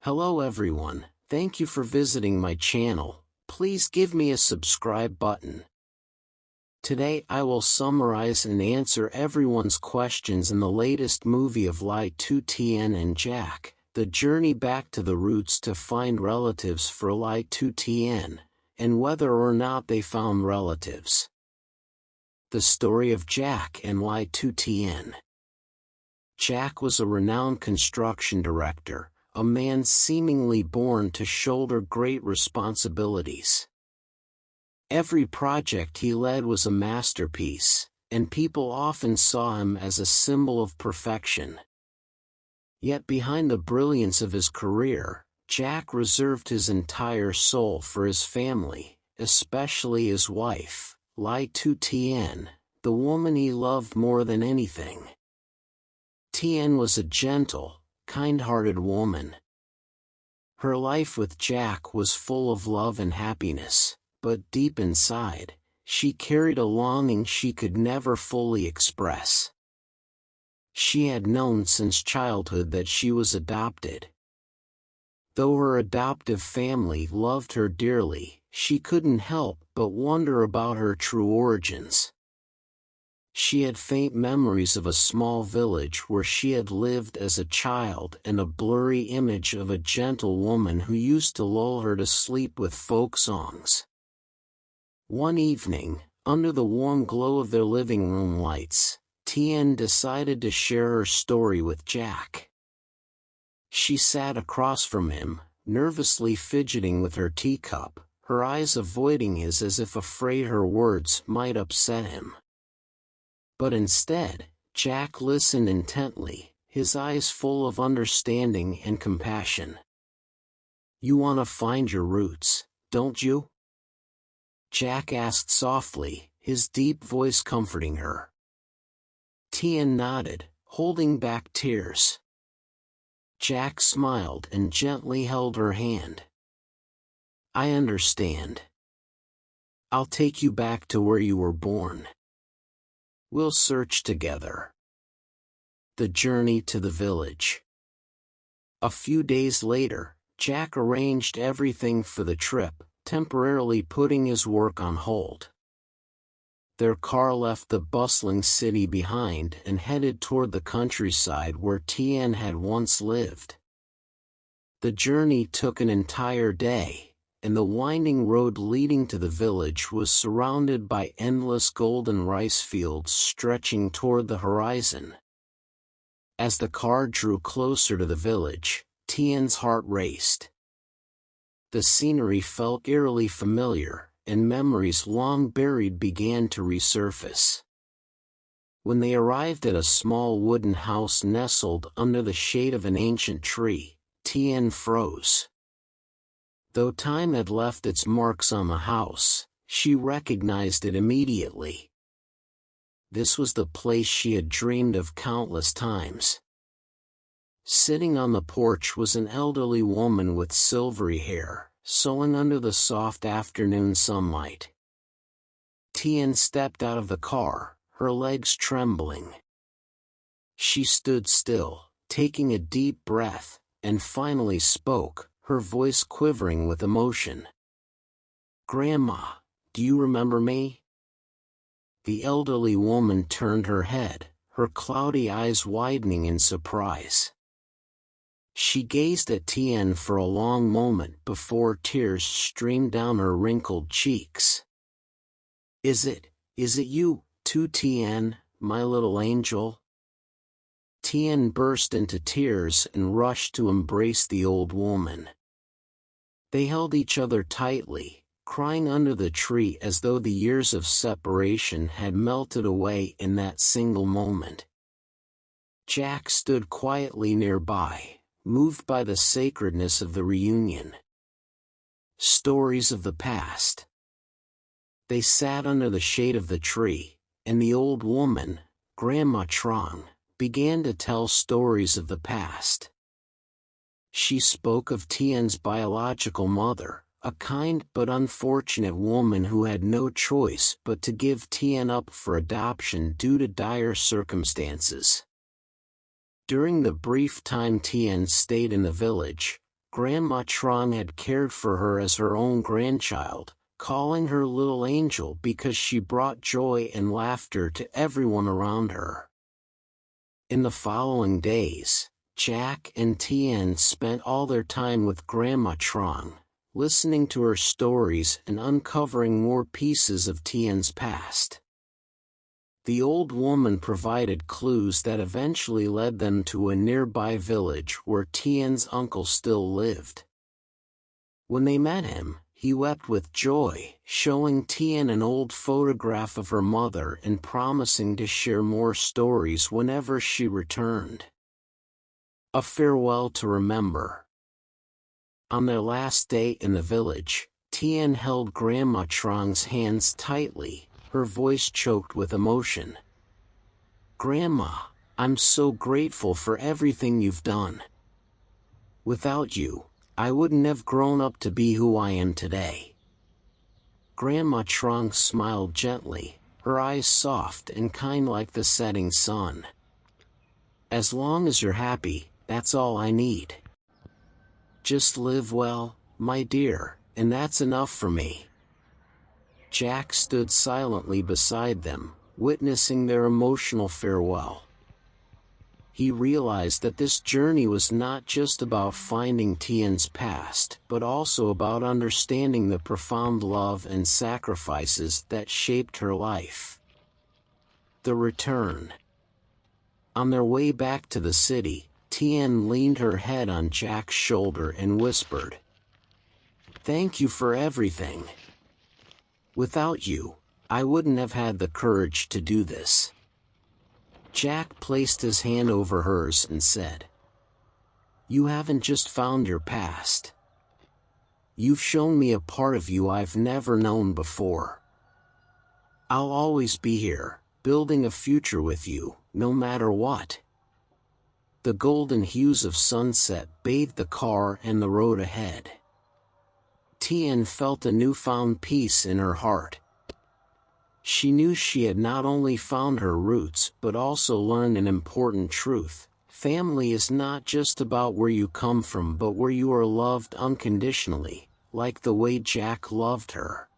Hello everyone, thank you for visiting my channel. Please give me a subscribe button. Today I will summarize and answer everyone's questions in the latest movie of Tu Tien and Jack, the journey back to the roots to find relatives for Tu Tien, and whether or not they found relatives. The story of Jack and Tu Tien. Jack was a renowned construction director, a man seemingly born to shoulder great responsibilities. Every project he led was a masterpiece, and people often saw him as a symbol of perfection. Yet behind the brilliance of his career, Jack reserved his entire soul for his family, especially his wife, Tu Tien, the woman he loved more than anything. Tien was a gentle, kind-hearted woman. Her life with Jack was full of love and happiness, but deep inside, she carried a longing she could never fully express. She had known since childhood that she was adopted. Though her adoptive family loved her dearly, she couldn't help but wonder about her true origins. She had faint memories of a small village where she had lived as a child and a blurry image of a gentle woman who used to lull her to sleep with folk songs. One evening, under the warm glow of their living room lights, Tien decided to share her story with Jack. She sat across from him, nervously fidgeting with her teacup, her eyes avoiding his as if afraid her words might upset him. But instead, Jack listened intently, his eyes full of understanding and compassion. "You want to find your roots, don't you?" Jack asked softly, his deep voice comforting her. Tien nodded, holding back tears. Jack smiled and gently held her hand. "I understand. I'll take you back to where you were born. We'll search together." The journey to the village. A few days later, Jack arranged everything for the trip, temporarily putting his work on hold. Their car left the bustling city behind and headed toward the countryside where Tien had once lived. The journey took an entire day, and the winding road leading to the village was surrounded by endless golden rice fields stretching toward the horizon. As the car drew closer to the village, Tien's heart raced. The scenery felt eerily familiar, and memories long buried began to resurface. When they arrived at a small wooden house nestled under the shade of an ancient tree, Tien froze. Though time had left its marks on the house, she recognized it immediately. This was the place she had dreamed of countless times. Sitting on the porch was an elderly woman with silvery hair, sewing under the soft afternoon sunlight. Tien stepped out of the car, her legs trembling. She stood still, taking a deep breath, and finally spoke, her voice quivering with emotion. "Grandma, do you remember me?" The elderly woman turned her head, her cloudy eyes widening in surprise. She gazed at Tien for a long moment before tears streamed down her wrinkled cheeks. Is it you, Tu Tien, my little angel?" Tien burst into tears and rushed to embrace the old woman. They held each other tightly, crying under the tree as though the years of separation had melted away in that single moment. Jack stood quietly nearby, moved by the sacredness of the reunion. Stories of the past. They sat under the shade of the tree, and the old woman, Grandma Trong, began to tell stories of the past. She spoke of Tien's biological mother, a kind but unfortunate woman who had no choice but to give Tien up for adoption due to dire circumstances. During the brief time Tien stayed in the village, Grandma Trong had cared for her as her own grandchild, calling her little angel because she brought joy and laughter to everyone around her. In the following days, Jack and Tien spent all their time with Grandma Trong, listening to her stories and uncovering more pieces of Tien's past. The old woman provided clues that eventually led them to a nearby village where Tien's uncle still lived. When they met him, he wept with joy, showing Tien an old photograph of her mother and promising to share more stories whenever she returned. A farewell to remember. On their last day in the village, Tien held Grandma Trong's hands tightly, her voice choked with emotion. "Grandma, I'm so grateful for everything you've done. Without you, I wouldn't have grown up to be who I am today." Grandma Trong smiled gently, her eyes soft and kind like the setting sun. "As long as you're happy, that's all I need. Just live well, my dear, and that's enough for me." Jack stood silently beside them, witnessing their emotional farewell. He realized that this journey was not just about finding Tien's past, but also about understanding the profound love and sacrifices that shaped her life. The return. On their way back to the city, Tien leaned her head on Jack's shoulder and whispered, "Thank you for everything. Without you, I wouldn't have had the courage to do this." Jack placed his hand over hers and said, "You haven't just found your past. You've shown me a part of you I've never known before. I'll always be here, building a future with you, no matter what." The golden hues of sunset bathed the car and the road ahead. Tien felt a newfound peace in her heart. She knew she had not only found her roots but also learned an important truth: family is not just about where you come from but where you are loved unconditionally, like the way Jack loved her.